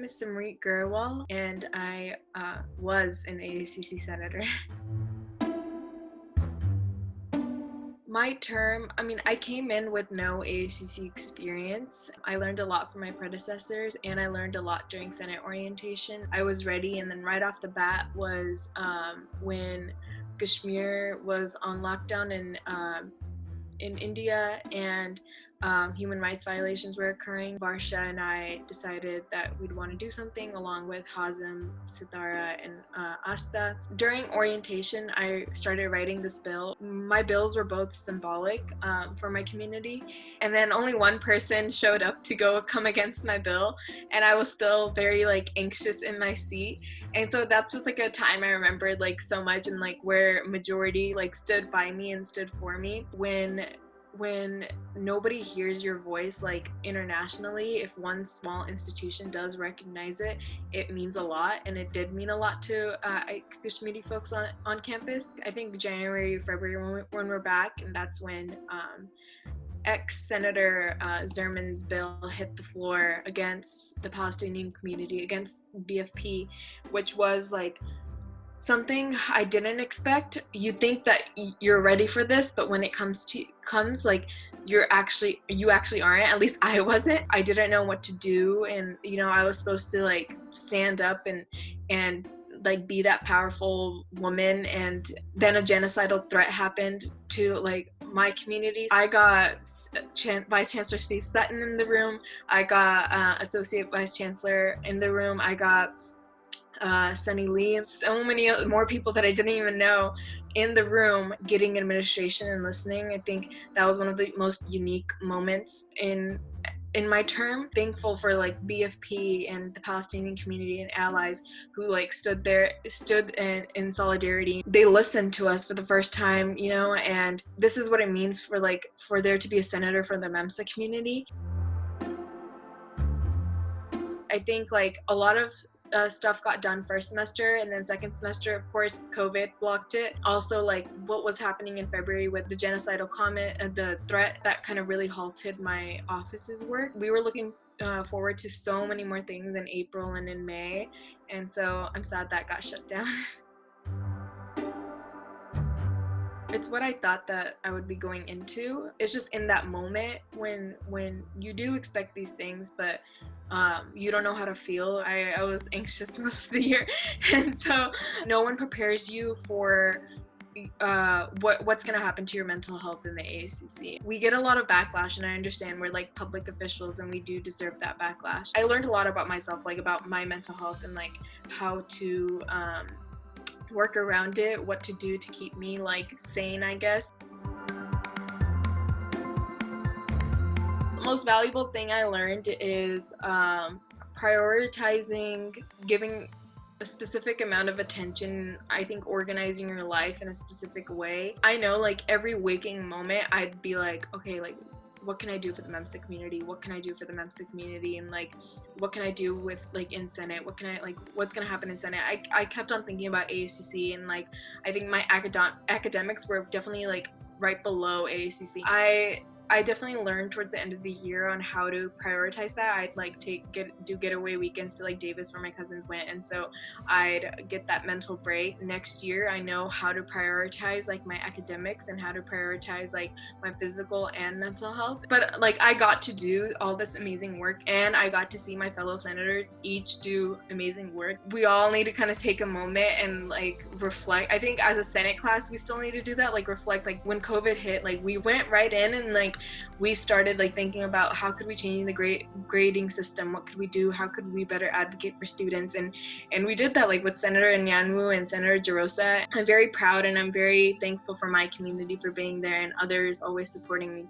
is Sumrit Grewal, and I was an ASUC Senator. My term, I came in with no ASUC experience. I learned a lot from my predecessors, and I learned a lot during Senate orientation. I was ready, and then right off the bat was when Kashmir was on lockdown in India, and human rights violations were occurring. Varsha and I decided that we'd want to do something along with Hazem, Sitara, and Asta. During orientation, I started writing this bill. My bills were both symbolic for my community, and then only one person showed up to come against my bill, and I was still very anxious in my seat. And so that's just a time I remembered so much, and where majority stood by me and stood for me. When nobody hears your voice internationally, if one small institution does recognize it, it means a lot, and it did mean a lot to Kashmiri folks on campus. I think January, February when we're back, and that's when ex-Senator Zerman's bill hit the floor against the Palestinian community, against BFP, which was something I didn't expect. You think that you're ready for this, but when it comes you actually aren't. At least I wasn't. I didn't know what to do, and I was supposed to stand up and be that powerful woman, and then a genocidal threat happened to my community. I got Vice Chancellor Steve Sutton in the room. I got Associate Vice Chancellor in the room. I got Sunny Lee, and so many more people that I didn't even know in the room getting administration and listening. I think that was one of the most unique moments in my term. Thankful for BFP and the Palestinian community and allies who stood in solidarity. They listened to us for the first time, and this is what it means for there to be a senator for the MEMSA community. I think a lot of stuff got done first semester, and then second semester, of course, COVID blocked it. Also, what was happening in February with the genocidal comment and the threat, that kind of really halted my office's work. We were looking forward to so many more things in April and in May, and so I'm sad that got shut down. It's what I thought that I would be going into. It's just in that moment when you do expect these things, but you don't know how to feel. I was anxious most of the year, and so no one prepares you for what's going to happen to your mental health in the ASUC. We get a lot of backlash, and I understand we're public officials and we do deserve that backlash. I learned a lot about myself, about my mental health, and how to work around it, what to do to keep me sane, I guess. The most valuable thing I learned is prioritizing, giving a specific amount of attention. I think organizing your life in a specific way. I know every waking moment I'd be okay, what can I do for the MEMSA community? What can I do for the MEMSA community? And what can I do with in Senate? What can I what's gonna happen in Senate? I kept on thinking about ASUC, and I think my academics were definitely right below ASUC. I definitely learned towards the end of the year on how to prioritize that. I'd do getaway weekends to Davis where my cousins went, and so I'd get that mental break. Next year I know how to prioritize my academics and how to prioritize my physical and mental health. But I got to do all this amazing work, and I got to see my fellow senators each do amazing work. We all need to kind of take a moment and reflect. I think as a Senate class we still need to do that, reflect. When COVID hit, we went right in and we started thinking about how could we change the grading system, what could we do, how could we better advocate for students, and we did that with Senator Nyanwu and Senator Jarosa. I'm very proud, and I'm very thankful for my community for being there, and others always supporting me.